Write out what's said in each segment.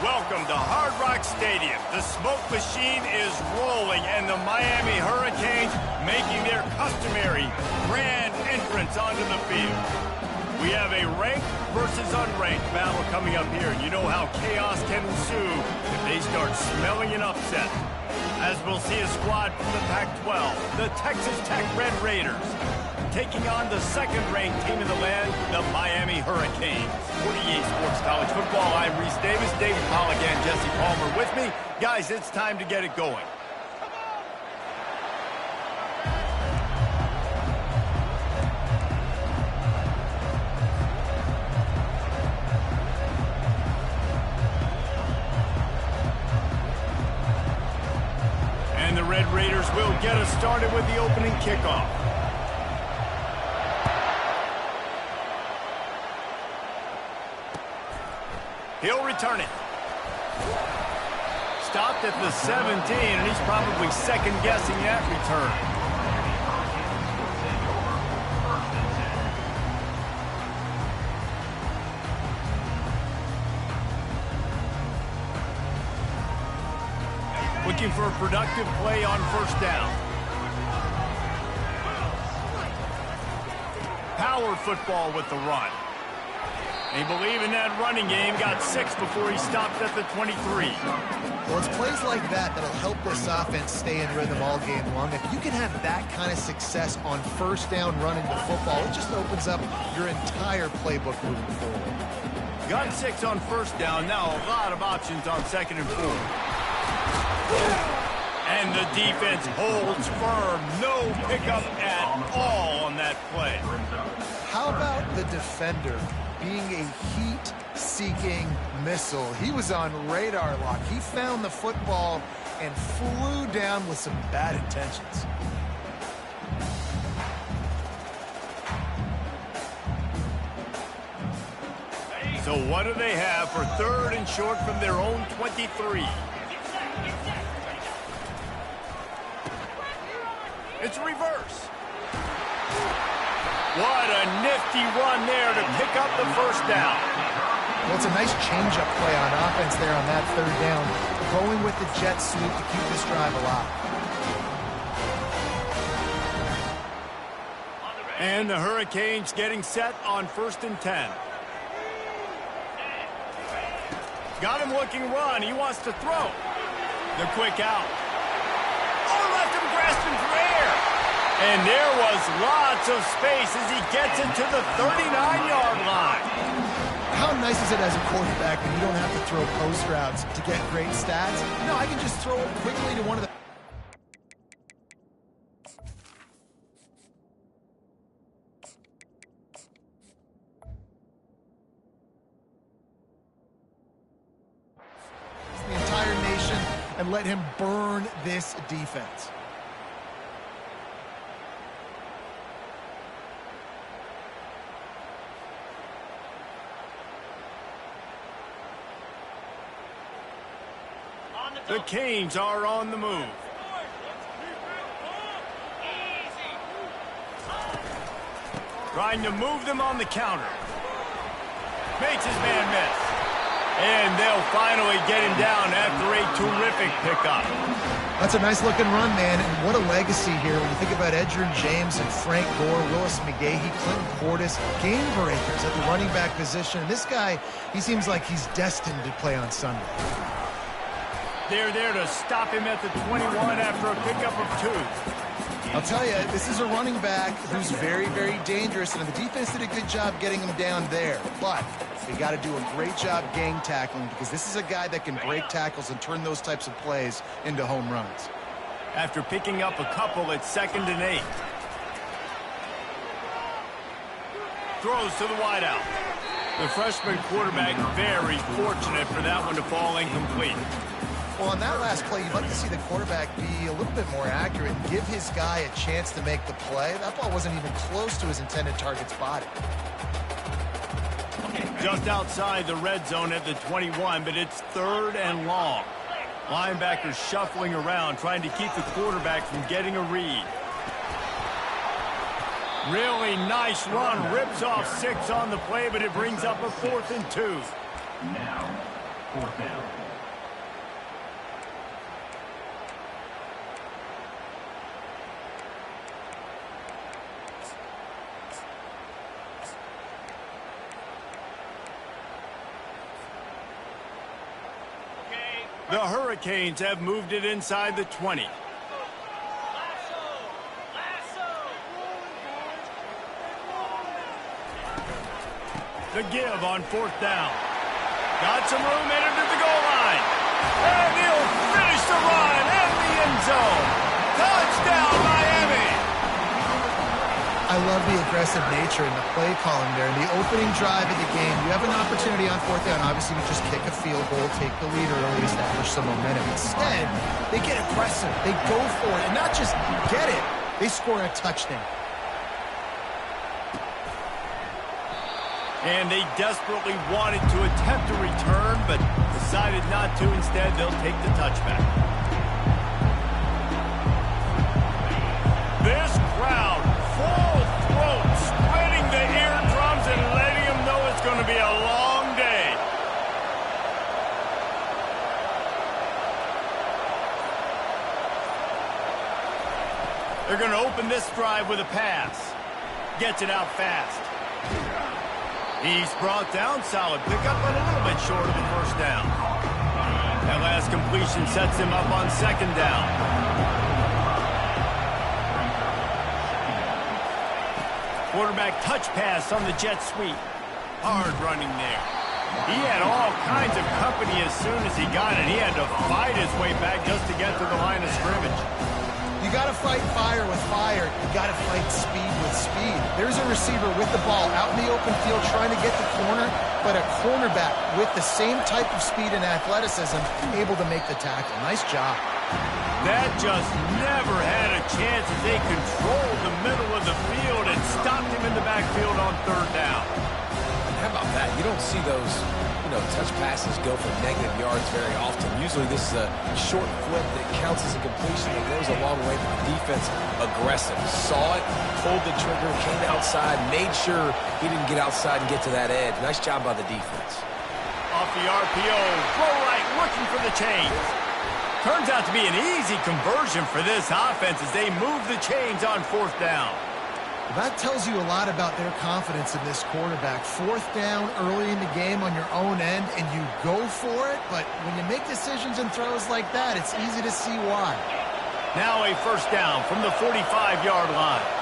Welcome to Hard Rock Stadium. The smoke machine is rolling, and the Miami Hurricanes making their customary grand entrance onto the field. We have a ranked versus unranked battle coming up here, and you know how chaos can ensue if they start smelling an upset. As we'll see a squad from the Pac-12, the Texas Tech Red Raiders, taking on the second-ranked team in the land, the Miami Hurricanes. 48 Sports College Football, I'm Reese Davis, David Pollack and Jesse Palmer with me. Guys, it's time to get it going. And the Red Raiders will get us started with the opening kickoff. He'll return it. Stopped at the 17, and he's probably second-guessing that return. Looking for a productive play on first down. Power football with the run. They believe in that running game, got 6 before he stopped at the 23. Well, it's plays like that that'll help this offense stay in rhythm all game long. If you can have that kind of success on first down running the football, it just opens up your entire playbook moving forward. Got 6 on first down, now a lot of options on second and 4. And the defense holds firm, no pickup at all on that play. How about the defender being a heat-seeking missile? He was on radar lock. He found the football and flew down with some bad intentions. So what do they have for third and short from their own 23? It's a reverse. What a nifty run there to pick up the first down. Well, it's a nice change-up play on offense there on that third down. Going with the jet sweep to keep this drive alive. And the Hurricanes getting set on 1st and 10. Got him looking run. He wants to throw. The quick out. Oh, left him grasping for air. And there was lots of space as he gets it to the 39-yard line. How nice is it as a quarterback when you don't have to throw post routes to get great stats? No, I can just throw it quickly to one of the... the entire nation and let him burn this defense. The Canes are on the move. Trying to move them on the counter. Makes his man miss. And they'll finally get him down after a terrific pickup. That's a nice-looking run, man, and what a legacy here when you think about Edgerrin James and Frank Gore, Willis McGahee, Clinton Portis, game breakers at the running back position. And this guy, he seems like he's destined to play on Sunday. They're there to stop him at the 21 after a pickup of 2. I'll tell you, this is a running back who's very, very dangerous, and the defense did a good job getting him down there. But they got to do a great job gang tackling because this is a guy that can break tackles and turn those types of plays into home runs. After picking up a couple at 2nd and 8. Throws to the wideout. The freshman quarterback very fortunate for that one to fall incomplete. Well, on that last play, you'd like to see the quarterback be a little bit more accurate and give his guy a chance to make the play. That ball wasn't even close to his intended target's body. Just outside the red zone at the 21, but it's 3rd and long. Linebackers shuffling around, trying to keep the quarterback from getting a read. Really nice run, rips off 6 on the play, but it brings up a 4th and 2. 4th down. The Hurricanes have moved it inside the 20. The give on 4th down. Got some room, entered to the goal line. And he'll finish the run in the end zone. Touchdown, Miami! I love the aggressive nature in the play calling there. In the opening drive of the game, you have an opportunity on 4th down. Obviously, you just kick a field goal, take the lead early, establish some momentum. Instead, they get aggressive. They go for it. And not just get it, they score a touchdown. And they desperately wanted to attempt a return, but decided not to. Instead, they'll take the touchback. This crowd, full throat, spreading the eardrums and letting them know it's going to be a long day. They're going to open this drive with a pass. Gets it out fast. He's brought down, solid pickup, but a little bit short of the 1st down. That last completion sets him up on 2nd down. Quarterback touch pass on the jet sweep. Hard running there. He had all kinds of company as soon as he got it. He had to fight his way back just to get to the line of scrimmage. You got to fight fire with fire. You got to fight speed with speed. There's a receiver with the ball out in the open field trying to get the corner, but a cornerback with the same type of speed and athleticism able to make the tackle. Nice job. That just never had a chance as they controlled the middle of the field and stopped him in the backfield on 3rd down. How about that? You don't see those, touch passes go for negative yards very often. Usually this is a short flip that counts as a completion that goes a long way, but the defense aggressive. Saw it, pulled the trigger, came outside, made sure he didn't get outside and get to that edge. Nice job by the defense. Off the RPO, throw right, looking for the chains. Turns out to be an easy conversion for this offense as they move the chains on 4th down. That tells you a lot about their confidence in this quarterback. 4th down early in the game on your own end, and you go for it, but when you make decisions and throws like that, it's easy to see why. Now a 1st down from the 45-yard line.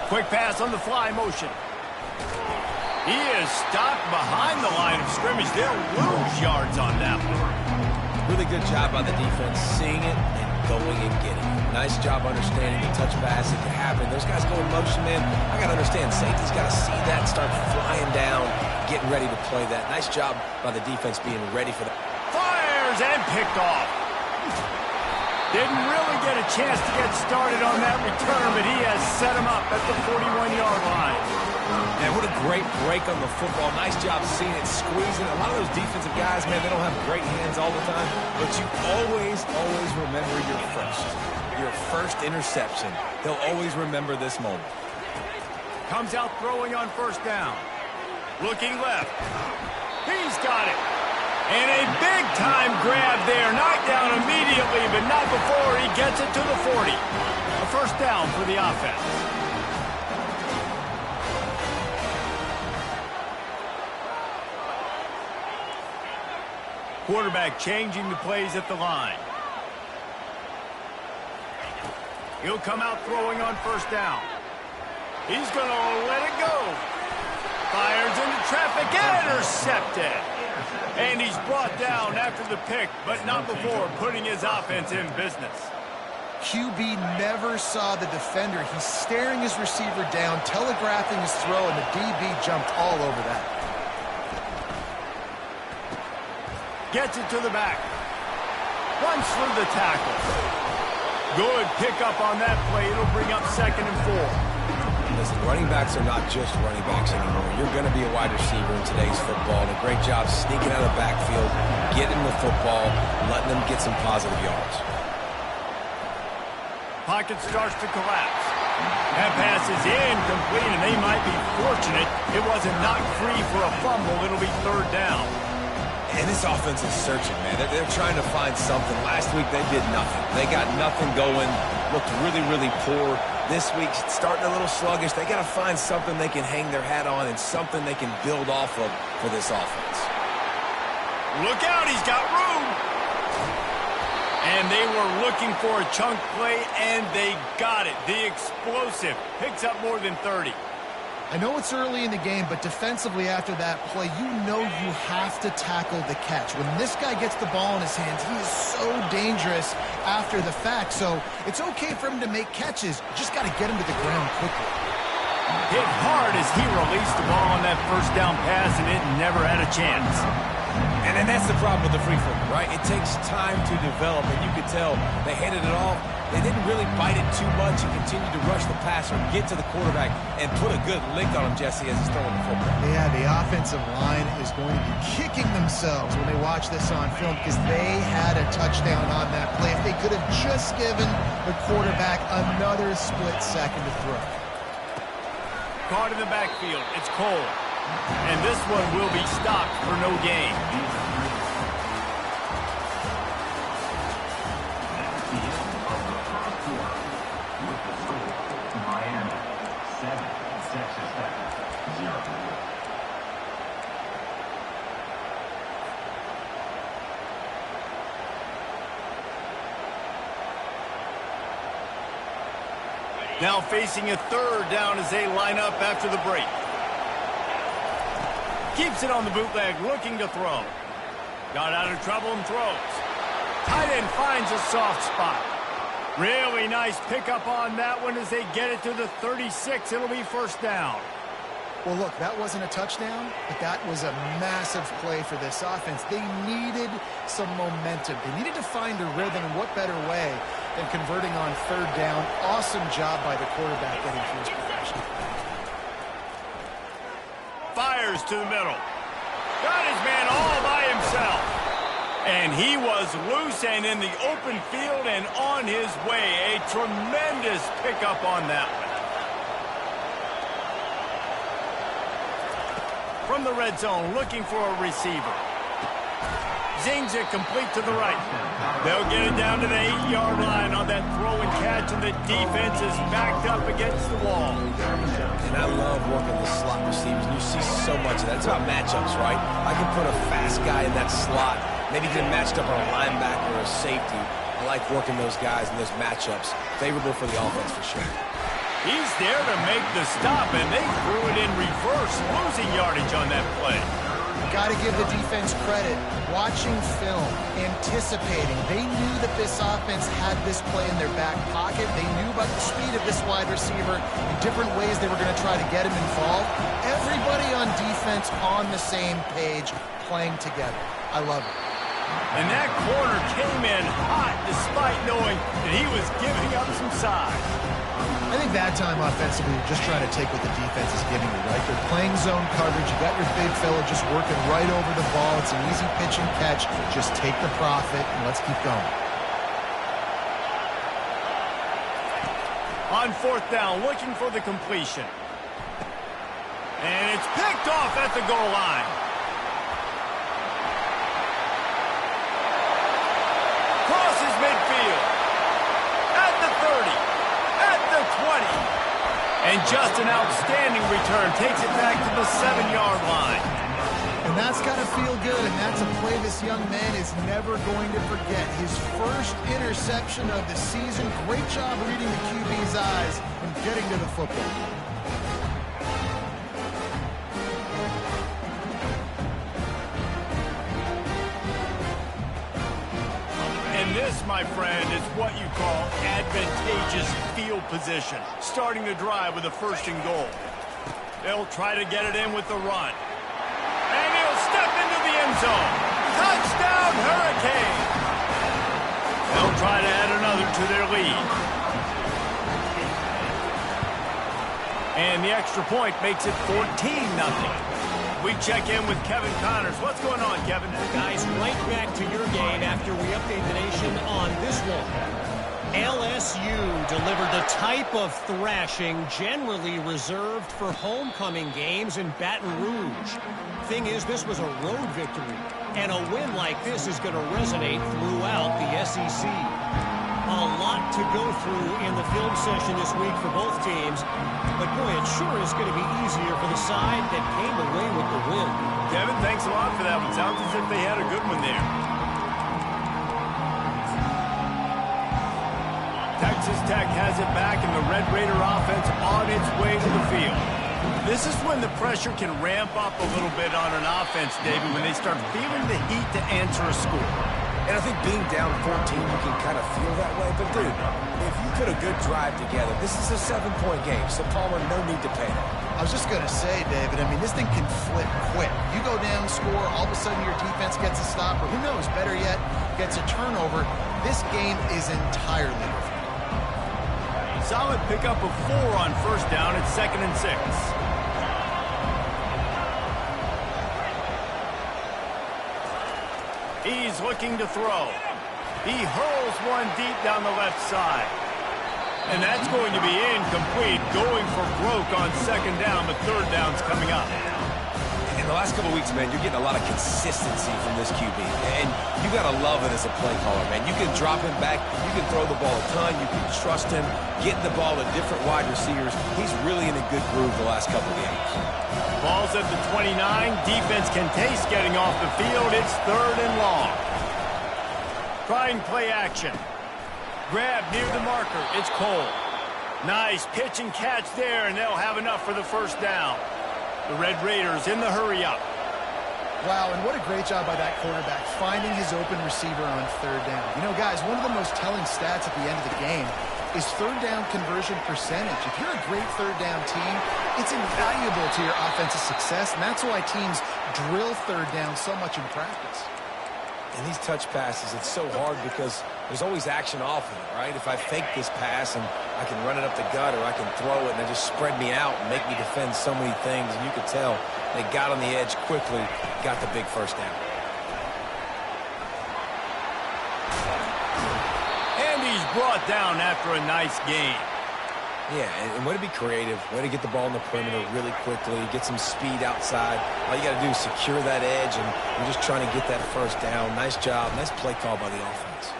Quick pass on the fly motion. He is stopped behind the line of scrimmage. They'll lose yards on that one. Really good job by the defense, seeing it and going and getting it. Nice job understanding the touch pass that can happen. Those guys go in motion, man. I got to understand, safety's got to see that, start flying down, getting ready to play that. Nice job by the defense being ready for that. Fires and picked off. Didn't really get a chance to get started on that return, but he has set him up at the 41-yard line. Man, what a great break on the football. Nice job seeing it, squeezing. A lot of those defensive guys, man, they don't have great hands all the time, but you always remember your first interception. They'll always remember this moment. Comes out throwing on 1st down. Looking left. He's got it. And a big-time grab there. Knocked down immediately, but not before he gets it to the 40. A 1st down for the offense. Quarterback changing the plays at the line. He'll come out throwing on 1st down. He's going to let it go. Fires into traffic, intercepted. And he's brought down after the pick, but not before putting his offense in business. QB never saw the defender. He's staring his receiver down, telegraphing his throw, and the DB jumped all over that. Gets it to the back. Runs through the tackle. Good pickup on that play. It'll bring up 2nd and 4. Listen, running backs are not just running backs anymore. You're going to be a wide receiver in today's football. And a great job sneaking out of the backfield, getting the football, letting them get some positive yards. Pocket starts to collapse. That pass is incomplete, and they might be fortunate it wasn't knocked free for a fumble. It'll be third down. And this offense is searching, man. They're trying to find something. Last week, they did nothing. They got nothing going, looked really, really poor. This week, starting a little sluggish. They got to find something they can hang their hat on and something they can build off of for this offense. Look out, he's got room. And they were looking for a chunk play, and they got it. The explosive picks up more than 30. I know it's early in the game, but defensively after that play, you know you have to tackle the catch. When this guy gets the ball in his hands, he is so dangerous after the fact. So it's okay for him to make catches. You just got to get him to the ground quickly. Hit hard as he released the ball on that first down pass, and it never had a chance. And then that's the problem with the free flip, right? It takes time to develop, and you could tell they handed it off. They didn't really bite it too much and continue to rush the passer, get to the quarterback, and put a good lick on him, Jesse, as he's throwing the football. Yeah, the offensive line is going to be kicking themselves when they watch this on film because they had a touchdown on that play. If they could have just given the quarterback another split second to throw. Caught in the backfield. It's Cole. And this one will be stopped for no gain. Miami, 7, Texas Tech, 0. Now facing a third down as they line up after the break. Keeps it on the bootleg, looking to throw. Got out of trouble and throws. Tight end finds a soft spot. Really nice pickup on that one as they get it to the 36. It'll be first down. Well, look, that wasn't a touchdown, but that was a massive play for this offense. They needed some momentum. They needed to find a rhythm, and what better way than converting on third down. Awesome job by the quarterback getting through his progression. Fires to the middle. Got his man all by himself. And he was loose and in the open field and on his way. A tremendous pickup on that one. From the red zone, looking for a receiver. Zings it complete to the right. They'll get it down to the 8-yard line on that throw and catch, and the defense is backed up against the wall. And I love working the slot receivers. You see so much of that. It's about matchups, right? I can put a fast guy in that slot, maybe get him matched up on a linebacker or a safety. I like working those guys in those matchups. Favorable for the offense for sure. He's there to make the stop, and they threw it in reverse, losing yardage on that play. Got to give the defense credit. Watching film, anticipating. They knew that this offense had this play in their back pocket. They knew about the speed of this wide receiver and different ways they were going to try to get him involved. Everybody on defense on the same page, playing together. I love it. And that corner came in hot despite knowing that he was giving up some size. I think that time offensively, you're just trying to take what the defense is giving you, right? They're playing zone coverage. You got your big fella just working right over the ball. It's an easy pitch and catch. Just take the profit and let's keep going. On fourth down, looking for the completion. And it's picked off at the goal line. Crosses midfield. At the 30. At the 20. And just an outstanding return. Takes it back to the 7-yard line. And that's got to feel good, and that's a play this young man is never going to forget. His first interception of the season. Great job reading the QB's eyes and getting to the football. And this, my friend, is what you call advantageous field position. Starting the drive with a first and goal. They'll try to get it in with the run. And he'll step into the end zone. Touchdown, Hurricane! They'll try to add another to their lead. And the extra point makes it 14-0. We check in with Kevin Connors. What's going on, Kevin? Guys, right back to your game after we update the nation on this one. LSU delivered the type of thrashing generally reserved for homecoming games in Baton Rouge. Thing is, this was a road victory, and a win like this is going to resonate throughout the SEC. A lot to go through in the film session this week for both teams, but boy, it sure is going to be easier for the side that came away with the win. Kevin, thanks a lot for that one. Sounds as if they had a good one there. Texas Tech has it back, and the Red Raider offense on its way to the field. This is when the pressure can ramp up a little bit on an offense, David, when they start feeling the heat to answer a score. And I think being down 14, you can kind of feel that way. But, dude, if you put a good drive together, this is a 7-point game. So, Palmer, no need to panic. I was just going to say, David, I mean, this thing can flip quick. You go down, score, all of a sudden your defense gets a stop, or who knows, better yet, gets a turnover. This game is entirely different. Solid pickup of 4 on first down. It's 2nd and 6. He's looking to throw. He hurls one deep down the left side. And that's going to be incomplete, going for broke on 2nd down, but 3rd down's coming up. In the last couple of weeks, man, you're getting a lot of consistency from this QB. And you got to love it as a play caller, man. You can drop him back. You can throw the ball a ton. You can trust him, getting the ball to different wide receivers. He's really in a good groove the last couple of games. Ball's at the 29. Defense can taste getting off the field. It's 3rd and long. Trying play action. Grab near the marker. It's Cole. Nice pitch and catch there, and they'll have enough for the first down. The Red Raiders in the hurry-up. Wow, and what a great job by that quarterback, finding his open receiver on 3rd down. You know, guys, one of the most telling stats at the end of the game is 3rd down conversion percentage. If you're a great 3rd down team, it's invaluable to your offensive success, and that's why teams drill 3rd down so much in practice. And these touch passes, it's so hard because there's always action off of it, right? If I fake this pass and I can run it up the gut, or I can throw it and they just spread me out and make me defend so many things, and you could tell they got on the edge quickly, got the big first down. And he's brought down after a nice game. Yeah, and way to be creative, way to get the ball in the perimeter really quickly, get some speed outside. All you got to do is secure that edge, and you're just trying to get that first down. Nice job, nice play call by the offense.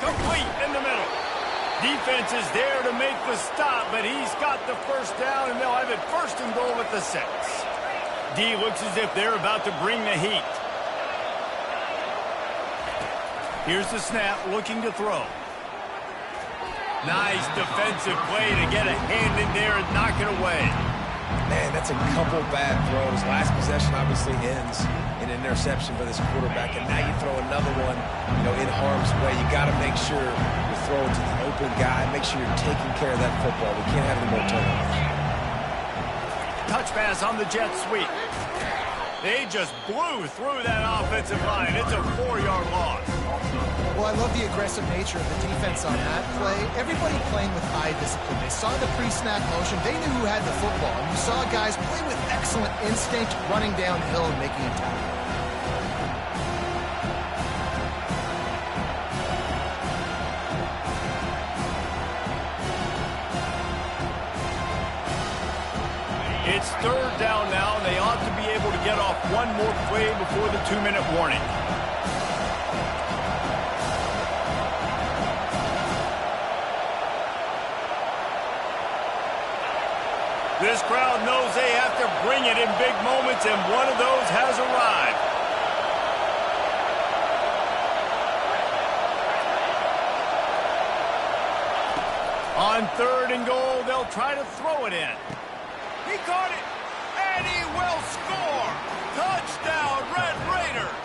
Complete in the middle. Defense is there to make the stop, but he's got the first down, and they'll have it 1st and goal at the 6. D looks as if they're about to bring the heat. Here's the snap, looking to throw. Nice defensive play to get a hand in there and knock it away. Man, that's a couple bad throws. Last possession obviously ends in an interception for this quarterback, and now you throw another one, in harm's way. You got to make sure you throw it to the open guy. Make sure you're taking care of that football. We can't have any more turnovers. Touch pass on the jet sweep. They just blew through that offensive line. It's a 4-yard loss. Well, I love the aggressive nature of the defense on that play. Everybody playing with eye discipline. They saw the pre-snap motion. They knew who had the football. And you saw guys play with excellent instinct, running downhill and making a tackle. It's 3rd down now, and they ought to be able to get off one more play before the 2-minute warning. This crowd knows they have to bring it in big moments, and one of those has arrived. On 3rd and goal, they'll try to throw it in. He caught it, and he will score. Touchdown, Red Raiders.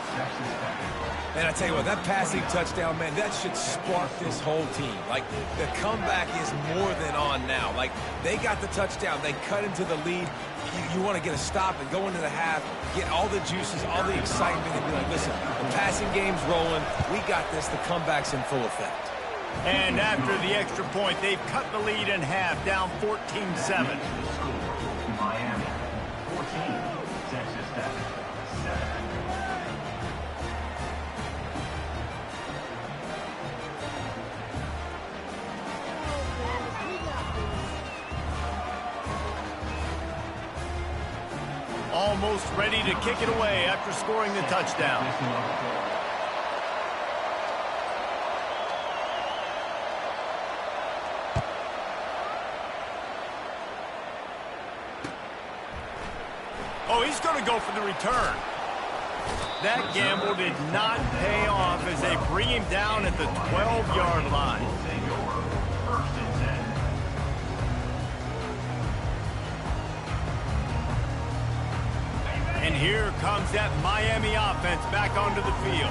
Man, I tell you what, that passing touchdown, man, that should spark this whole team. Like, the comeback is more than on now. Like, they got the touchdown. They cut into the lead. You want to get a stop and go into the half, get all the juices, all the excitement, and be like, listen, the passing game's rolling. We got this. The comeback's in full effect. And after the extra point, they've cut the lead in half, down 14-7. Miami 14, Texas Tech 7. Almost ready to kick it away after scoring the touchdown. Oh, he's going to go for the return. That gamble did not pay off as they bring him down at the 12-yard line. First and 10. And here comes that Miami offense back onto the field.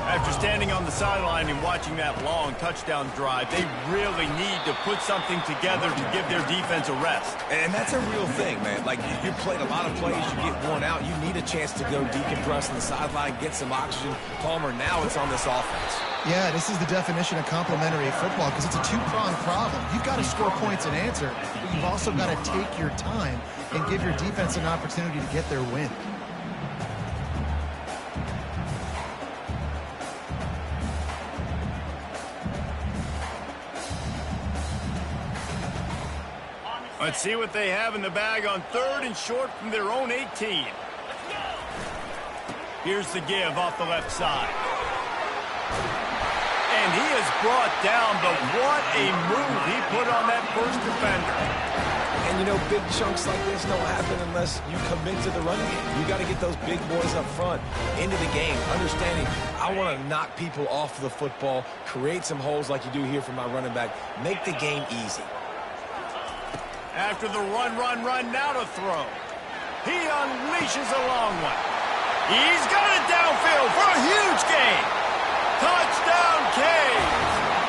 After standing on the sideline and watching that long touchdown drive, they really need to put something together to give their defense a rest. And that's a real thing, man. Like, you played a lot of plays, you get worn out, you need a chance to go decompress on the sideline, get some oxygen. Palmer, now it's on this offense. Yeah, this is the definition of complementary football because it's a two-pronged problem. You've got to score points and answer, but you've also got to take your time and give your defense an opportunity to get their win. Let's see what they have in the bag on 3rd and short from their own 18. Here's the give off the left side. And he is brought down, but what a move he put on that first defender. And, you know, big chunks like this don't happen unless you commit to the running game. You got to get those big boys up front into the game, understanding I want to knock people off the football, create some holes like you do here for my running back, make the game easy. After the run, now to throw. He unleashes a long one. He's got it downfield for a huge gain. Touchdown, Canes.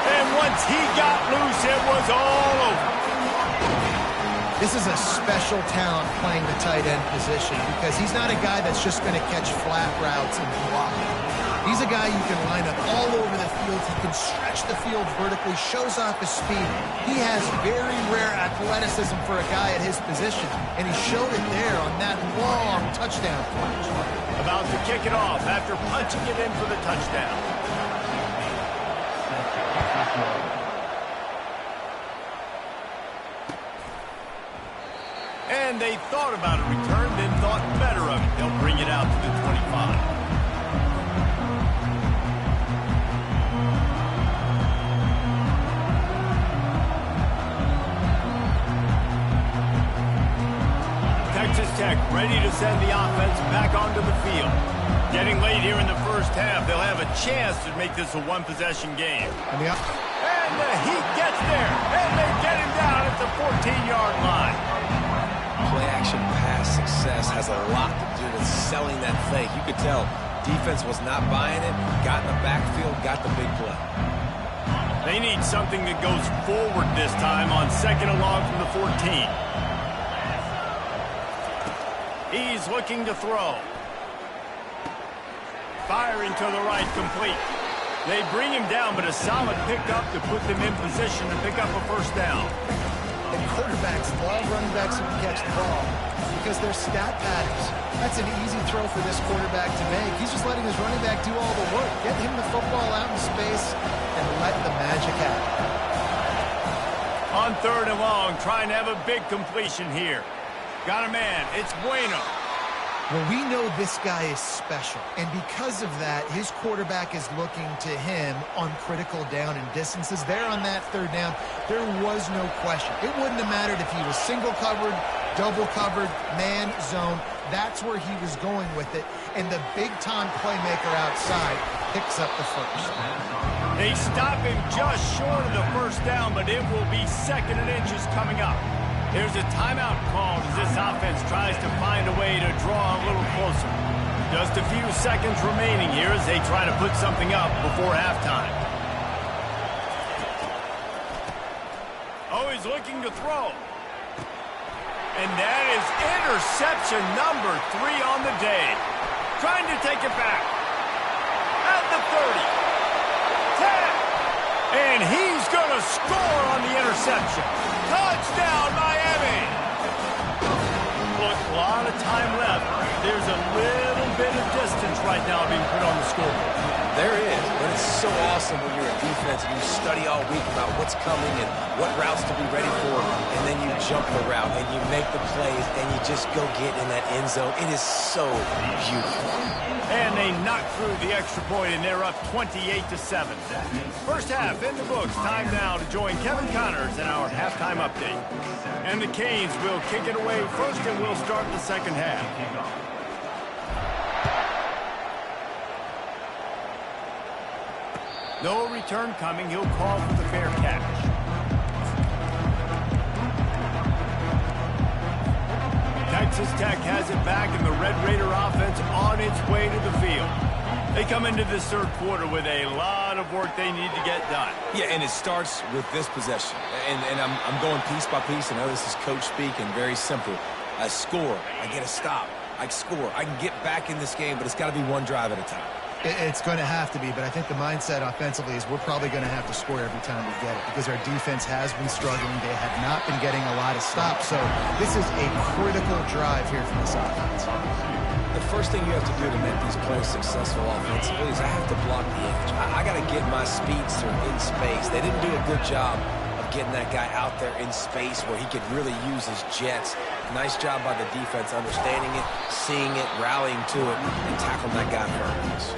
And once he got loose, it was all over. This is a special talent playing the tight end position because he's not a guy that's just going to catch flat routes and block. He's a guy you can line up all over the field. He can stretch the field vertically, shows off his speed. He has very rare athleticism for a guy at his position, and he showed it there on that long touchdown play. About to kick it off after punching it in for the touchdown. And they thought about a return, then thought better of it. They'll bring it out to the 25. Texas Tech ready to send the offense back onto the field. Getting late here in the first half, they'll have a chance to make this a one-possession game. And the Heat gets there, and they get him down at the 14-yard line. Play-action pass success has a lot to do with selling that fake. You could tell defense was not buying it, got in the backfield, got the big play. They need something that goes forward this time on 2nd and long from the 14. He's looking to throw. Firing to the right, complete. They bring him down, but a solid pickup to put them in position to pick up a first down. And quarterbacks love running backs who can catch the ball because they're stat patterns. That's an easy throw for this quarterback to make. He's just letting his running back do all the work. Get him the football out in space and let the magic happen. On 3rd and long, trying to have a big completion here. Got a man. It's Bueno. Well, we know this guy is special, and because of that, his quarterback is looking to him on critical down and distances. There on that 3rd down, there was no question. It wouldn't have mattered if he was single covered, double covered, man, zone. That's where he was going with it, and the big-time playmaker outside picks up the first. They stop him just short of the first down, but it will be 2nd and inches coming up. There's a timeout called as this offense tries to find a way to draw a little closer. Just a few seconds remaining here as they try to put something up before halftime. Oh, he's looking to throw. And that is interception number 3 on the day. Trying to take it back. At the 30. 10. And he's going to score on the interception. Touchdown, Miami! Look, a lot of time left. There's a little bit of distance right now being put on the scoreboard. There is, but it's so awesome when you're a defense and you study all week about what's coming and what routes to be ready for, and then you jump the route and you make the plays and you just go get in that end zone. It is so beautiful. And they knock through the extra point, and they're up 28-7. First half in the books. Time now to join Kevin Connors in our halftime update. And the Canes will kick it away first, and we'll start the second half. No return coming. He'll call for the fair catch. Texas Tech has it back, and the Red Raider offense on its way to the field. They come into this third quarter with a lot of work they need to get done. Yeah, and it starts with this possession. And I'm going piece by piece. I know this is coach speak and very simple. I score. I get a stop. I score. I can get back in this game, but it's got to be one drive at a time. It's going to have to be, but I think the mindset offensively is we're probably going to have to score every time we get it because our defense has been struggling. They have not been getting a lot of stops, so this is a critical drive here from this offense. The first thing you have to do to make these plays successful offensively is I have to block the edge. I got to get my speedster in space. They didn't do a good job of getting that guy out there in space where he could really use his jets. Nice job by the defense understanding it, seeing it, rallying to it, and tackling that guy first.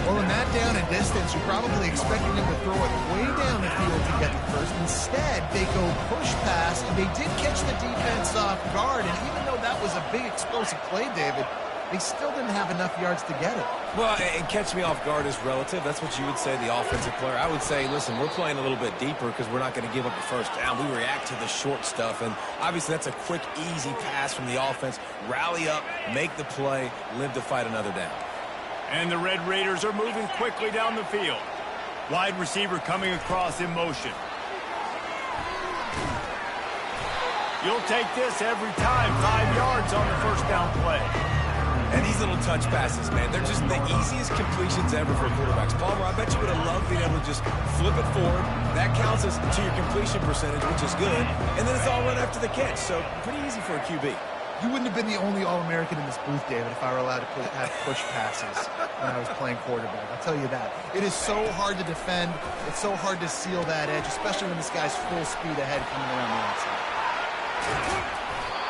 Well, in that down and distance, you're probably expecting them to throw it way down the field to get the first. Instead, they go push pass, and they did catch the defense off guard, and even though that was a big explosive play, David, they still didn't have enough yards to get it. Well, and catch me off guard is relative. That's what you would say, the offensive player. I would say, listen, we're playing a little bit deeper because we're not going to give up the first down. We react to the short stuff, and obviously that's a quick, easy pass from the offense. Rally up, make the play, live to fight another down. And the Red Raiders are moving quickly down the field. Wide receiver coming across in motion. You'll take this every time. 5 yards on the first down play. And these little touch passes, man, they're just the easiest completions ever for quarterbacks. Palmer, I bet you would have loved being able to just flip it forward. That counts as to your completion percentage, which is good. And then it's all run after the catch. So pretty easy for a QB. You wouldn't have been the only All-American in this booth, David, if I were allowed to have push passes when I was playing quarterback. I'll tell you that. It is so hard to defend. It's so hard to seal that edge, especially when this guy's full speed ahead coming around the outside.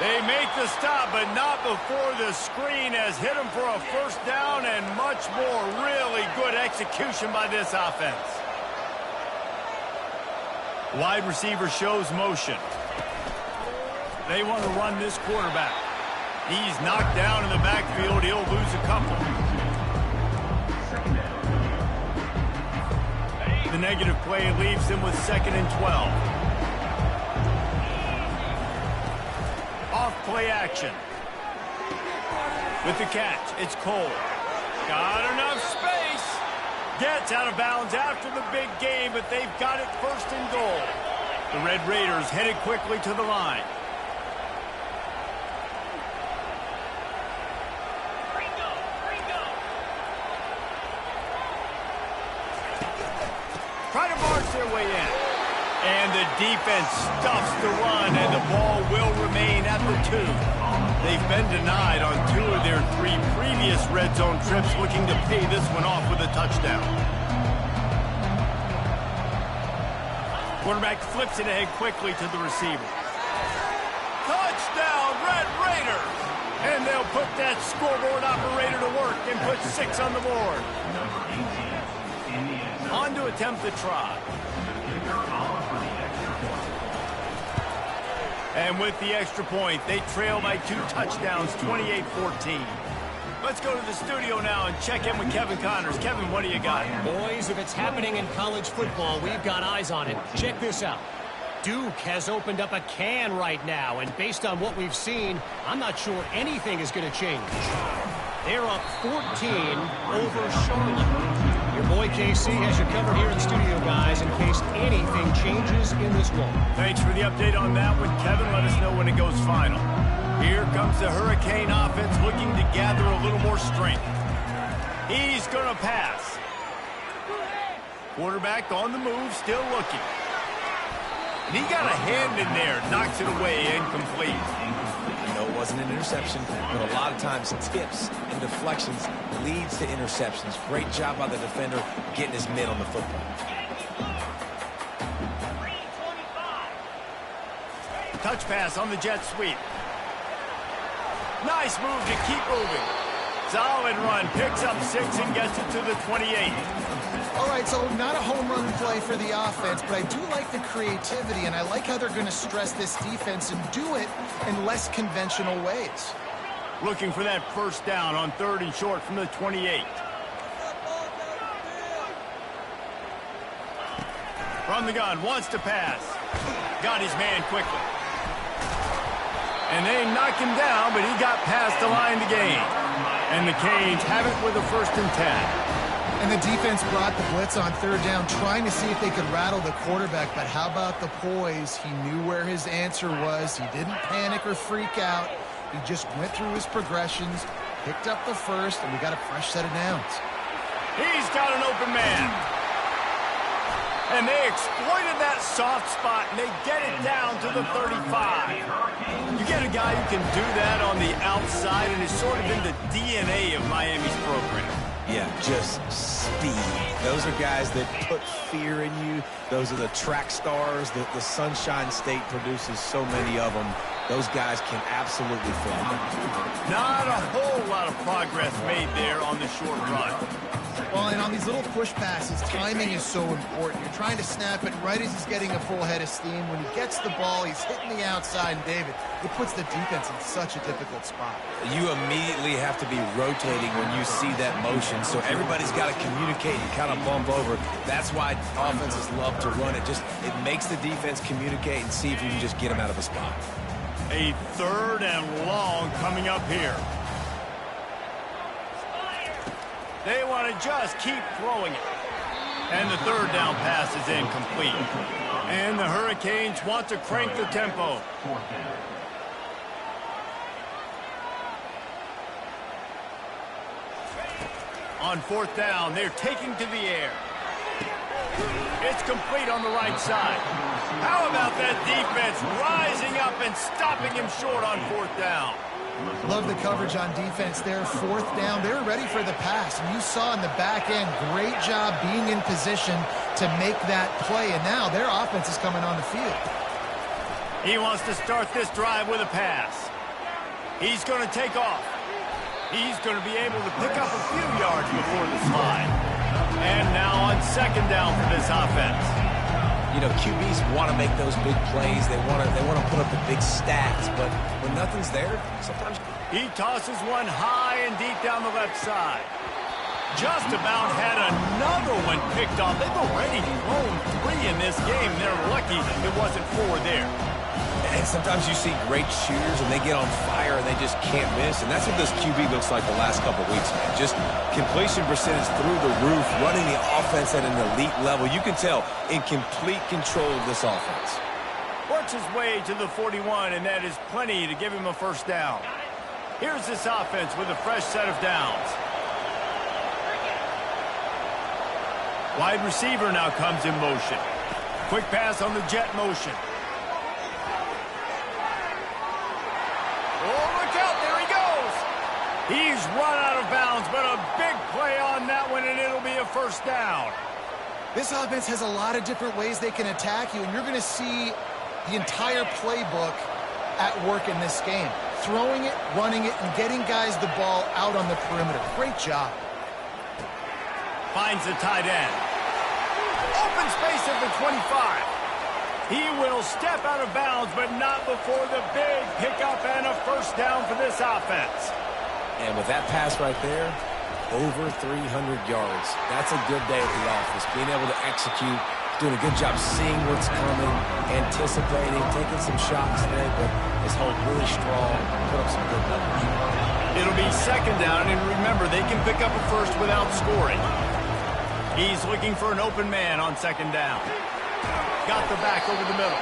They make the stop, but not before the screen has hit them for a first down and much more. Really good execution by this offense. Wide receiver shows motion. They want to run this quarterback. He's knocked down in the backfield. He'll lose a couple. The negative play leaves him with 2nd and 12. Off-play action. With the catch, it's Cole. Got enough space. Gets out of bounds after the big game, but they've got it 1st and goal. The Red Raiders headed quickly to the line. Try to march their way in. And the defense stuffs the run, and the ball will remain at the 2. They've been denied on 2 of their 3 previous red zone trips, looking to pay this one off with a touchdown. Quarterback flips it ahead quickly to the receiver. Touchdown, Red Raiders! And they'll put that scoreboard operator to work and put 6 on the board. On to attempt the try. And with the extra point, they trail by 2 touchdowns, 28-14. Let's go to the studio now and check in with Kevin Connors. Kevin, what do you got? Boys, if it's happening in college football, we've got eyes on it. Check this out. Duke has opened up a can right now, and based on what we've seen, I'm not sure anything is going to change. They're up 14 over Charlotte. Your boy KC has you covered here in the studio, guys, in case anything changes in this one. Thanks for the update on that one, Kevin. Let us know when it goes final. Here comes the Hurricane offense looking to gather a little more strength. He's going to pass. Quarterback on the move, still looking. And he got a hand in there, knocks it away, incomplete. No, it wasn't an interception, but a lot of times tips and deflections leads to interceptions. Great job by the defender getting his mitt on the football. Touch pass on the jet sweep. Nice move to keep moving. Solid run, picks up 6 and gets it to the 28. All right, so not a home run play for the offense, but I do like the creativity, and I like how they're going to stress this defense and do it in less conventional ways. Looking for that first down on 3rd and short from the 28. From the gun, wants to pass. Got his man quickly. And they knock him down, but he got past the line to gain. And the Canes have it with a 1st and 10. And the defense brought the blitz on 3rd down, trying to see if they could rattle the quarterback. But how about the poise? He knew where his answer was. He didn't panic or freak out. He just went through his progressions, picked up the 1st, and we got a fresh set of downs. He's got an open man. And they exploited that soft spot, and they get it down to the 35. You get a guy who can do that on the outside, and it's sort of in the DNA of Miami's program. Yeah, just speed. Those are guys that put fear in you. Those are the track stars that the Sunshine State produces so many of them. Those guys can absolutely fly. Not a whole lot of progress made there on the short run. Well, and on these little push passes, timing is so important. You're trying to snap it right as he's getting a full head of steam. When he gets the ball, he's hitting the outside, and David, it puts the defense in such a difficult spot. You immediately have to be rotating when you see that motion, so everybody's got to communicate and kind of bump over. That's why offenses love to run it. It makes the defense communicate and see if you can just get them out of a spot. A 3rd and long coming up here. They want to just keep throwing it. And the 3rd down pass is incomplete. And the Hurricanes want to crank the tempo. On 4th down, they're taking to the air. It's complete on the right side. How about that defense rising up and stopping him short on 4th down? Love the coverage on defense there. 4th down, they were ready for the pass. And you saw in the back end, great job being in position to make that play. And now their offense is coming on the field. He wants to start this drive with a pass. He's going to take off. He's going to be able to pick up a few yards before the slide. And now on 2nd down for this offense. You know, QBs want to make those big plays. They want to put up the big stats, but when nothing's there, sometimes he tosses one high and deep down the left side. Just about had another one picked off. They've already thrown 3 in this game. They're lucky it wasn't 4 there. And sometimes you see great shooters and they get on fire and they just can't miss. And that's what this QB looks like the last couple weeks, man. Just completion percentage through the roof, running the offense at an elite level. You can tell in complete control of this offense. Works his way to the 41, and that is plenty to give him a 1st down. Here's this offense with a fresh set of downs. Wide receiver now comes in motion. Quick pass on the jet motion. Oh, look out, there he goes. He's run out of bounds, but a big play on that one, and it'll be a 1st down. This offense has a lot of different ways they can attack you, and you're going to see the entire playbook at work in this game. Throwing it, running it, and getting guys the ball out on the perimeter. Great job. Finds the tight end. Open space at the 25. He will step out of bounds, but not before the big pickup and a 1st down for this offense. And with that pass right there, over 300 yards. That's a good day at the office. Being able to execute, doing a good job seeing what's coming, anticipating, taking some shots there, but his hold really strong, put up some good numbers. It'll be 2nd down, and remember, they can pick up a 1st without scoring. He's looking for an open man on 2nd down. Got the back over the middle.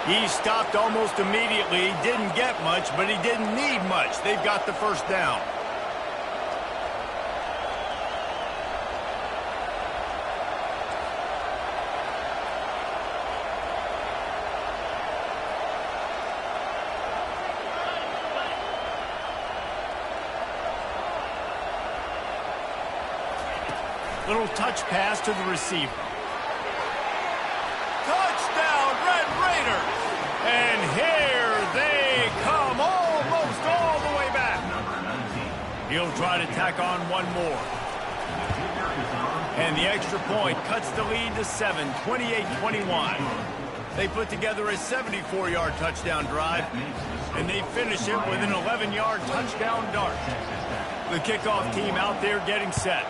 He stopped almost immediately. He didn't get much, but he didn't need much. They've got the 1st down. Little touch pass to the receiver. Touchdown, Red Raiders! And here they come, almost all the way back. He'll try to tack on one more. And the extra point cuts the lead to 7, 28-21. They put together a 74-yard touchdown drive, and they finish it with an 11-yard touchdown dart. The kickoff team out there getting set.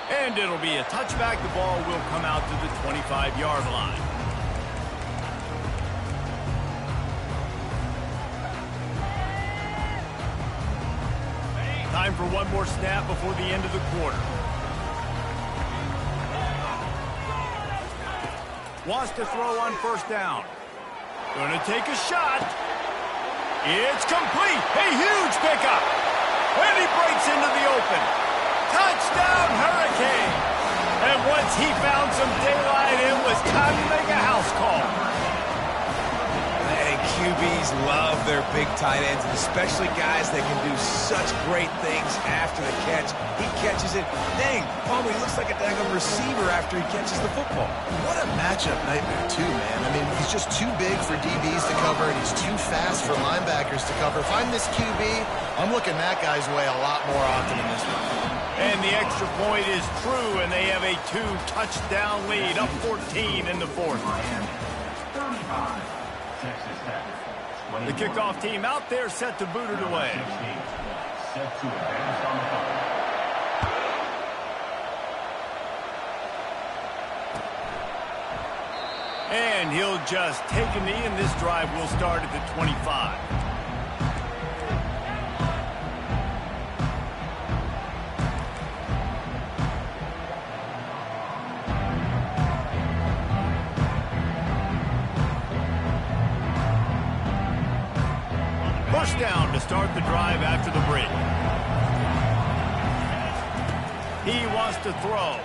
And it'll be a touchback. The ball will come out to the 25-yard line. Time for one more snap before the end of the quarter. Wants to throw on first down. Gonna take a shot. It's complete. A huge pickup. And he breaks into the open. Touchdown, Hurricane. And once he found some daylight, it was time to make a house call. And QBs love their big tight ends, and especially guys that can do such great things after the catch. He catches it. Dang, Palmer, he looks like a daggone receiver after he catches the football. What a matchup nightmare, too, man. I mean, he's just too big for DBs to cover, and he's too fast for linebackers to cover. If I'm this QB, I'm looking that guy's way a lot more often in this one. And the extra point is true, and they have a 2-touchdown lead, up 14 in the fourth. The kickoff team out there set to boot it away. Set to advance on the field. And he'll just take a knee, and this drive will start at the 25. First down to start the drive after the break. He wants to throw.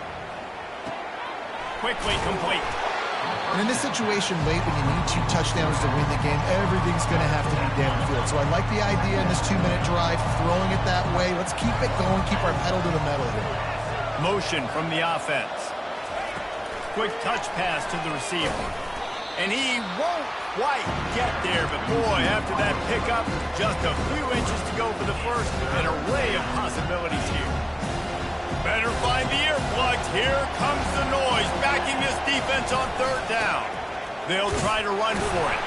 Quickly complete. And in this situation late, when you need 2 touchdowns to win the game, everything's going to have to be downfield. So I like the idea in this 2-minute drive, throwing it that way. Let's keep it going, keep our pedal to the metal here. Motion from the offense. Quick touch pass to the receiver. And he won't quite get there, but boy, after that pickup, just a few inches to go for the first. An array of possibilities here. Better find the earplugs. Here comes the noise, backing this defense on third down. They'll try to run for it.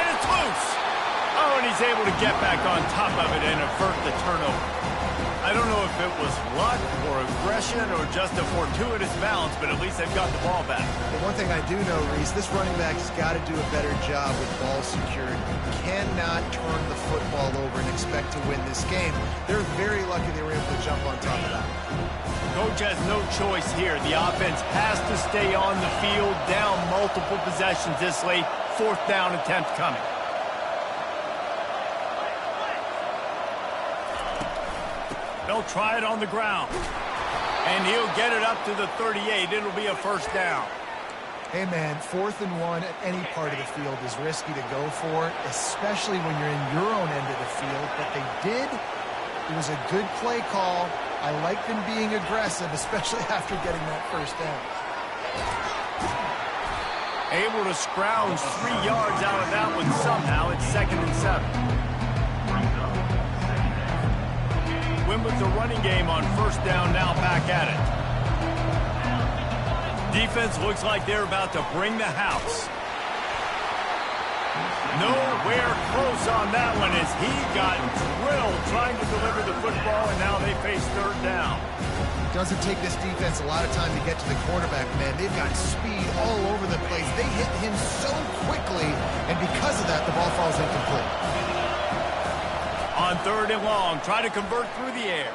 And it's loose. Oh, and he's able to get back on top of it and avert the turnover. I don't know if it was luck or aggression or just a fortuitous bounce, but at least they've got the ball back. But one thing I do know, Reese, this running back has got to do a better job with ball security. You cannot turn the football over and expect to win this game. They're very lucky they were able to jump on top of that. Coach has no choice here. The offense has to stay on the field, down multiple possessions this late. Fourth down attempt coming. They'll try it on the ground. And he'll get it up to the 38. It'll be a first down. Hey, man, 4th and 1 at any part of the field is risky to go for, especially when you're in your own end of the field. But they did. It was a good play call. I like them being aggressive, especially after getting that first down. Able to scrounge 3 yards out of that one somehow. It's 2nd and 7. Win with the running game on first down, now back at it. Defense looks like they're about to bring the house. Nowhere close on that one as he got drilled trying to deliver the football, and now they face third down. It doesn't take this defense a lot of time to get to the quarterback, man. They've got speed all over the place. They hit him so quickly, and because of that, the ball falls incomplete. On 3rd and long, try to convert through the air.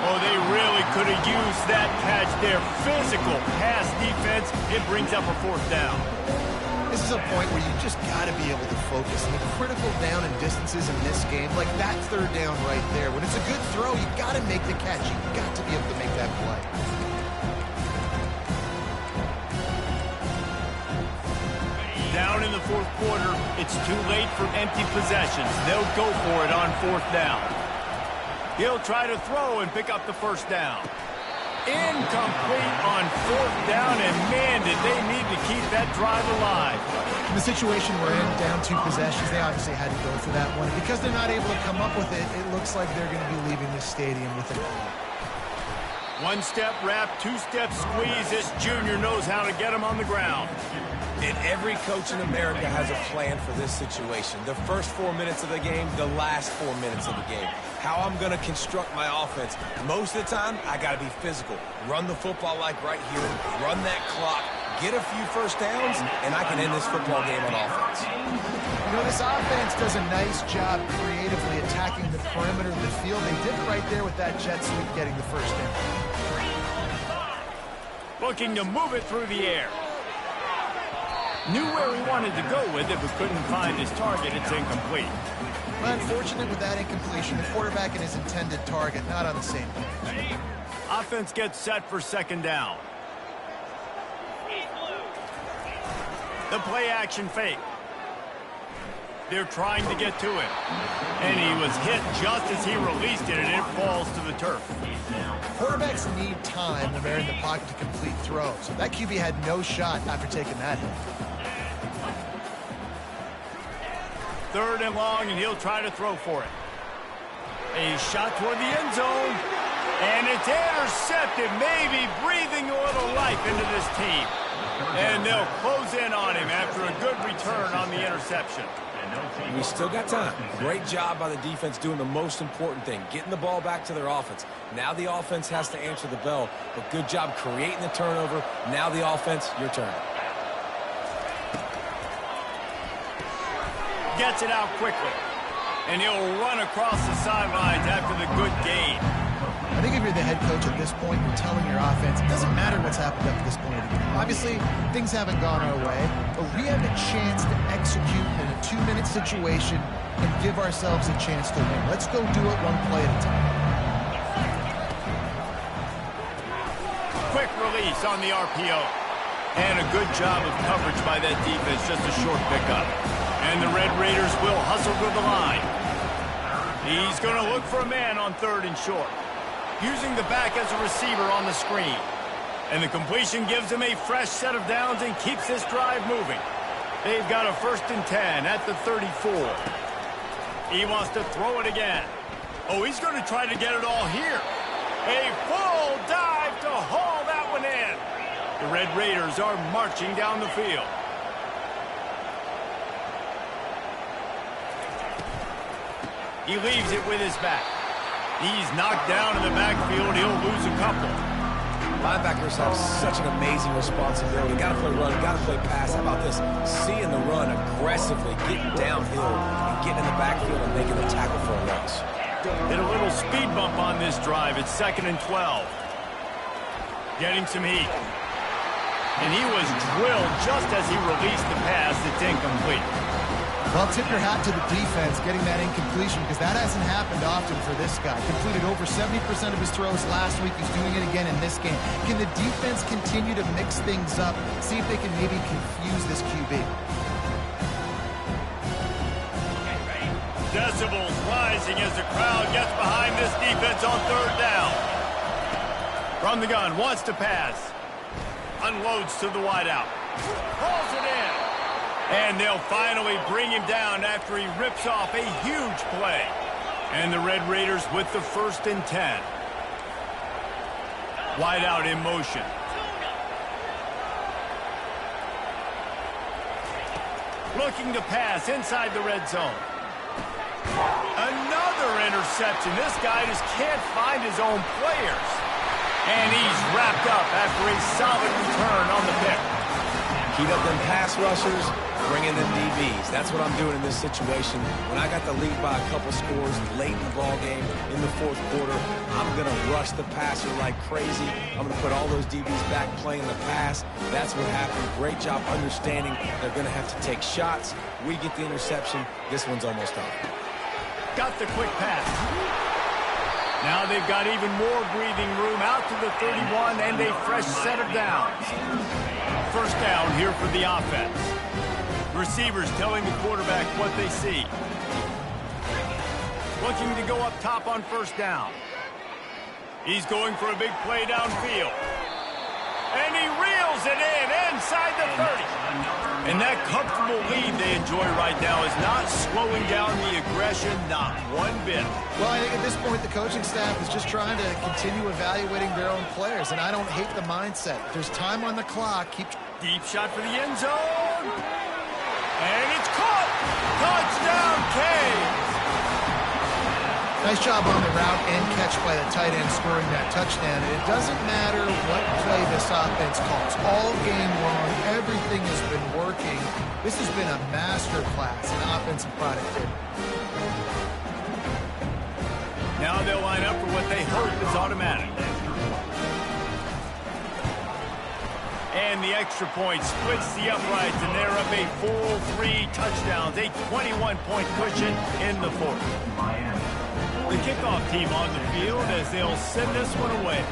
Oh, they really could have used that catch there. Physical pass defense. It brings up a 4th down. This is a point where you just got to be able to focus. And the critical down and distances in this game, like that 3rd down right there. When it's a good throw, you got to make the catch. You got to be able to make that play. Down in the fourth quarter, it's too late for empty possessions. They'll go for it on fourth down. He'll try to throw and pick up the first down. Incomplete on fourth down, and man, did they need to keep that drive alive. In the situation we're in, down 2 possessions, they obviously had to go for that one. Because they're not able to come up with it, it looks like they're going to be leaving the stadium with it. One-step wrap, two-step squeeze. This junior knows how to get him on the ground. And every coach in America has a plan for this situation. The first 4 minutes of the game, the last 4 minutes of the game. How I'm going to construct my offense. Most of the time, I got to be physical. Run the football like right here. Run that clock. Get a few first downs, and I can end this football game on offense. You know, this offense does a nice job creatively attacking the perimeter of the field. They did it right there with that jet sweep getting the first down. Looking to move it through the air. Knew where he wanted to go with it, but couldn't find his target. It's incomplete. Well, unfortunate with that incompletion. The quarterback and his intended target not on the same page. Offense gets set for second down. The play action fake. They're trying to get to him. And he was hit just as he released it, and it falls to the turf. Quarterbacks need time when they're in the pocket to complete throws. That QB had no shot after taking that hit. Third and long, and he'll try to throw for it. A shot toward the end zone. And it's intercepted, maybe breathing a little life into this team. And they'll close in on him after a good return on the interception. We still got time. Great job by the defense doing the most important thing, getting the ball back to their offense. Now the offense has to answer the bell, but good job creating the turnover. Now the offense, your turn. Gets it out quickly. And he'll run across the sidelines after the good gain. I think if you're the head coach at this point, you're telling your offense, it doesn't matter what's happened up to this point. Obviously, things haven't gone our way, but we have a chance to execute in a 2-minute situation and give ourselves a chance to win. Let's go do it one play at a time. Quick release on the RPO. And a good job of coverage by that defense, just a short pickup. And the Red Raiders will hustle to the line. He's going to look for a man on third and short. Using the back as a receiver on the screen. And the completion gives him a fresh set of downs and keeps this drive moving. They've got a 1st and 10 at the 34. He wants to throw it again. Oh, he's going to try to get it all here. A full dive to haul that one in. The Red Raiders are marching down the field. He leaves it with his back. He's knocked down in the backfield. He'll lose a couple. Linebackers have such an amazing responsibility. Got to play run, got to play pass. How about this? Seeing the run aggressively, getting downhill, and getting in the backfield and making the tackle for a loss. Hit a little speed bump on this drive. It's 2nd and 12. Getting some heat. And he was drilled just as he released the pass. It's incomplete. Well, tip your hat to the defense getting that incompletion because that hasn't happened often for this guy. Completed over 70% of his throws last week. He's doing it again in this game. Can the defense continue to mix things up? See if they can maybe confuse this QB. Decibels rising as the crowd gets behind this defense on third down. From the gun, wants to pass. Unloads to the wideout. Pulls it in. And they'll finally bring him down after he rips off a huge play. And the Red Raiders with the 1st and 10. Wide out in motion. Looking to pass inside the red zone. Another interception. This guy just can't find his own players. And he's wrapped up after a solid return on the pick. Keep up them pass rushers, bring in them DBs. That's what I'm doing in this situation. When I got the lead by a couple scores late in the ball game, in the 4th quarter, I'm going to rush the passer like crazy. I'm going to put all those DBs back playing the pass. That's what happened. Great job understanding they're going to have to take shots. We get the interception. This one's almost over. Got the quick pass. Now they've got even more breathing room out to the 31 and a fresh set of downs. 1st down here for the offense. Receivers telling the quarterback what they see. Looking to go up top on first down. He's going for a big play downfield. And he reels it in inside the 30. And that comfortable lead they enjoy right now is not slowing down the aggression, not one bit. Well, I think at this point the coaching staff is just trying to continue evaluating their own players, and I don't hate the mindset. If there's time on the clock, keep... Deep shot for the end zone. And it's caught. Touchdown, Canes. Nice job on the route and catch by the tight end scoring that touchdown. And it doesn't matter what play this offense calls. All game long, everything has been working. This has been a master class in offensive productivity. Now they'll line up for what they hope is automatic. And the extra point splits the uprights, and they're up a full 3 touchdowns, a 21-point cushion in the fourth. The kickoff team on the field as they'll send this one away.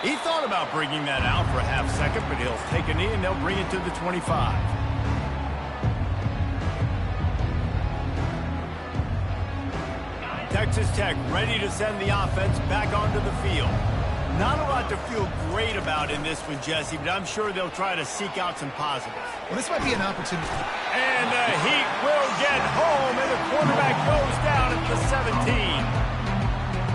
He thought about bringing that out for a half second, but he'll take a knee and they'll bring it to the 25. Texas Tech ready to send the offense back onto the field. Not a lot to feel great about in this one, Jesse, but I'm sure they'll try to seek out some positives. Well, this might be an opportunity. And the Heat will get home, and the quarterback goes down at the 17.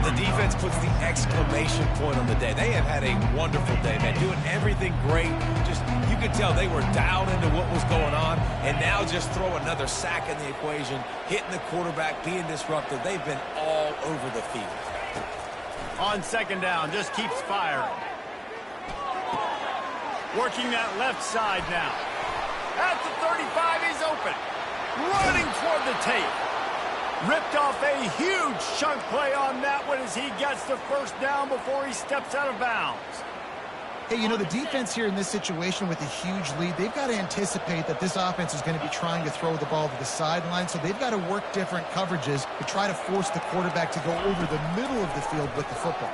The defense puts the exclamation point on the day. They have had a wonderful day, man, doing everything great. Just, you could tell they were dialed into what was going on, and now just throw another sack in the equation, hitting the quarterback, being disruptive. They've been all over the field. On second down, just keeps firing. Working that left side now. At the 35, he's open. Running toward the tape. Ripped off a huge chunk play on that one as he gets the first down before he steps out of bounds. Hey, you know, the defense here in this situation with a huge lead, they've got to anticipate that this offense is going to be trying to throw the ball to the sideline, so they've got to work different coverages to try to force the quarterback to go over the middle of the field with the football.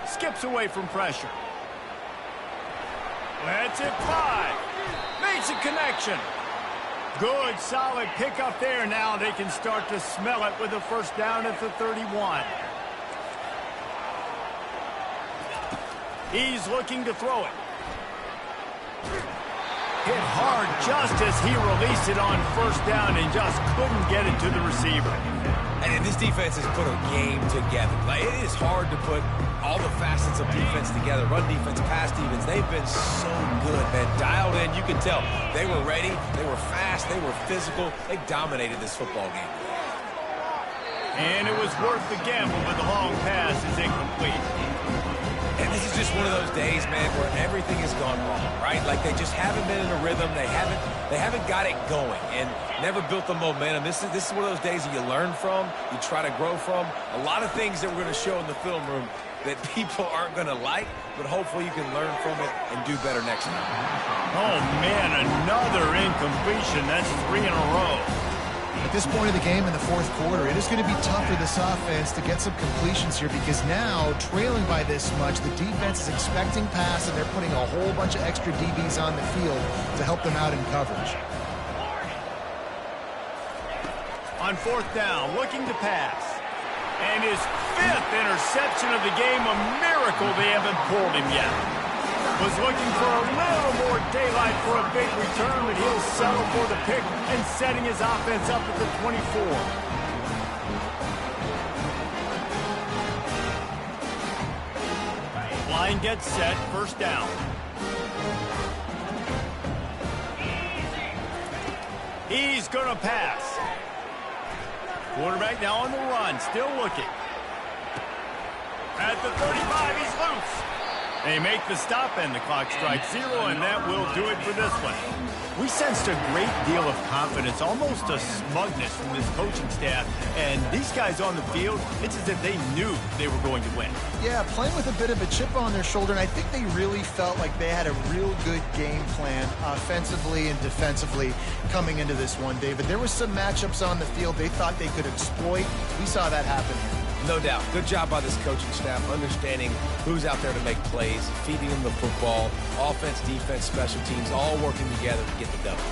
Skips away from pressure. Lets it fly. Makes a connection. Good, solid pickup there. Now they can start to smell it with a first down at the 31. He's looking to throw it. Hit hard just as he released it on first down and just couldn't get it to the receiver. And this defense has put a game together. Like, it is hard to put all the facets of defense together. Run defense, pass defense. They've been so good, man. Dialed in. You can tell they were ready. They were fast. They were physical. They dominated this football game. And it was worth the gamble, but the long pass is incomplete. And this is just one of those days, man, where everything has gone wrong, right? Like, they just haven't been in a rhythm. They haven't got it going and never built the momentum. This is one of those days that you learn from, you try to grow from. A lot of things that we're going to show in the film room that people aren't going to like, but hopefully you can learn from it and do better next time. Oh, man, another incompletion. That's 3 in a row. At this point of the game in the fourth quarter, it is going to be tough for this offense to get some completions here because now, trailing by this much, the defense is expecting pass and they're putting a whole bunch of extra DBs on the field to help them out in coverage. On fourth down, looking to pass. And his 5th interception of the game, a miracle they haven't pulled him yet. Was looking for a little more daylight for a big return, but he'll settle for the pick and setting his offense up at the 24. Line gets set, first down. He's going to pass. Quarterback now on the run, still looking. At the 35, he's loose. They make the stop, and the clock strikes 0, and that will do it for this one. We sensed a great deal of confidence, almost a smugness from this coaching staff, and these guys on the field, it's as if they knew they were going to win. Yeah, playing with a bit of a chip on their shoulder, and I think they really felt like they had a real good game plan offensively and defensively coming into this one, David. There were some matchups on the field they thought they could exploit. We saw that happen here. No doubt. Good job by this coaching staff, understanding who's out there to make plays, feeding them the football, offense, defense, special teams, all working together to get the W.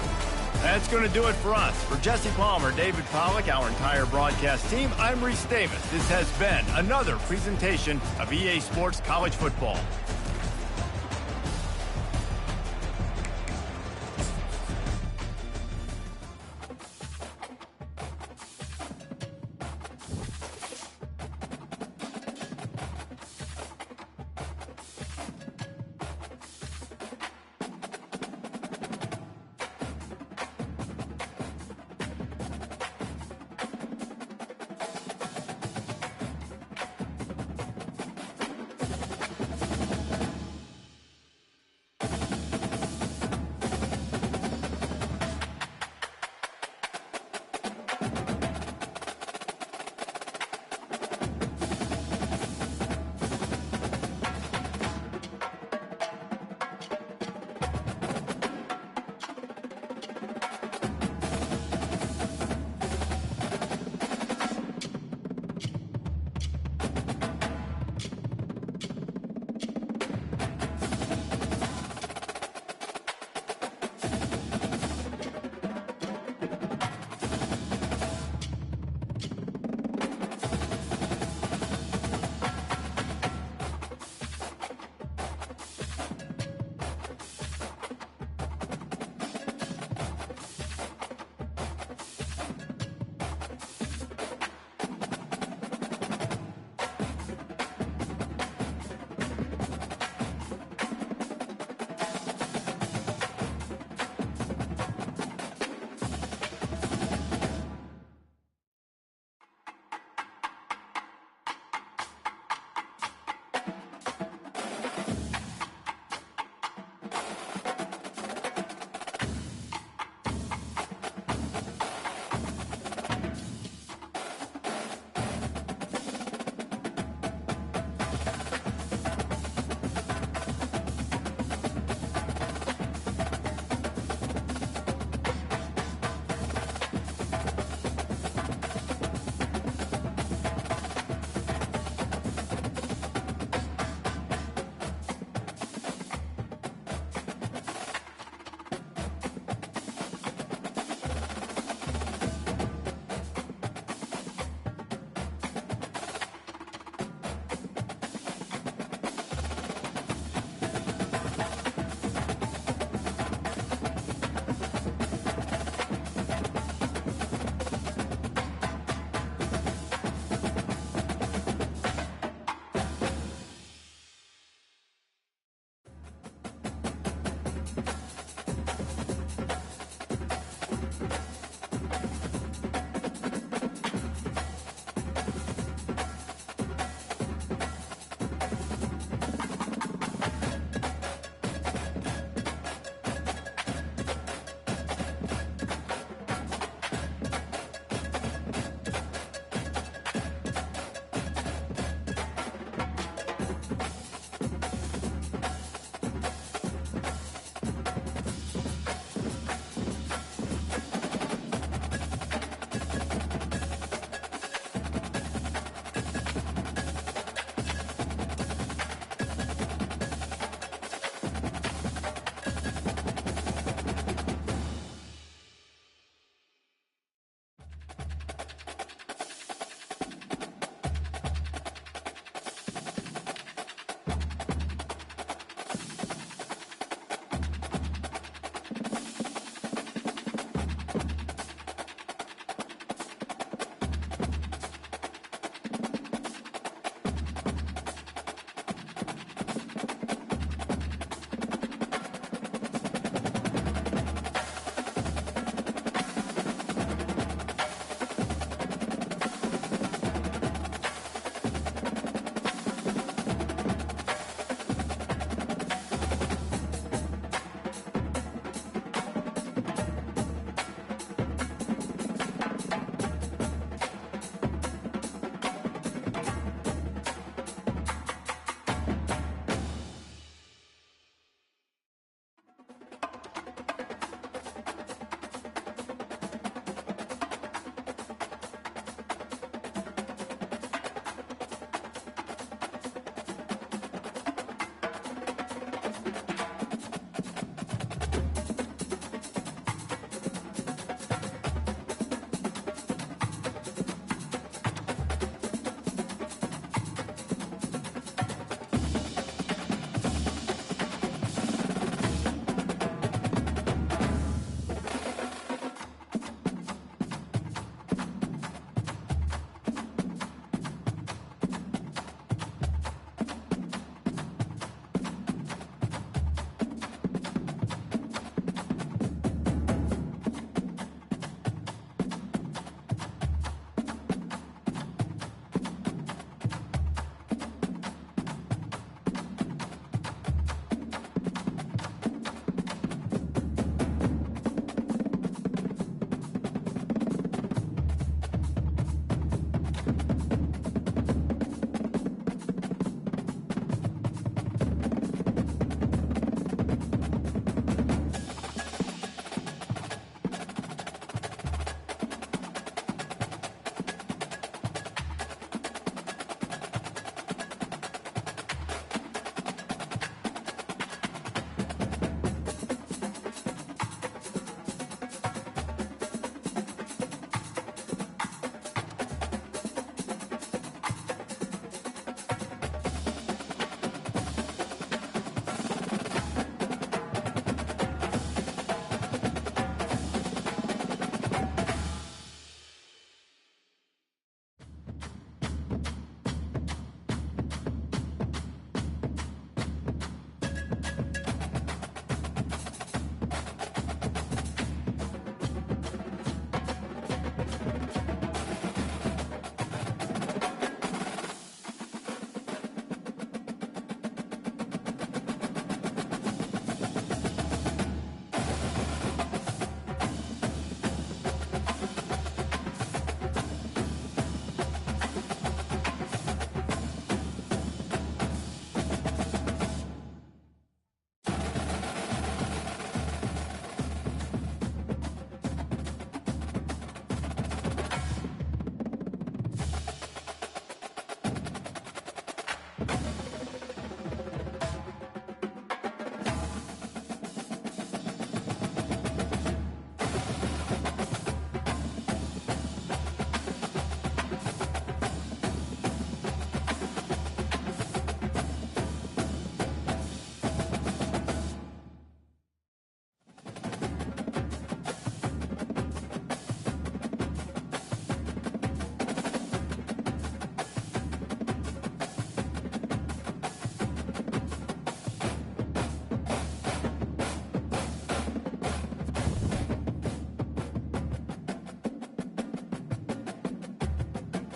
That's going to do it for us. For Jesse Palmer, David Pollack, our entire broadcast team, I'm Reese Davis. This has been another presentation of EA Sports College Football.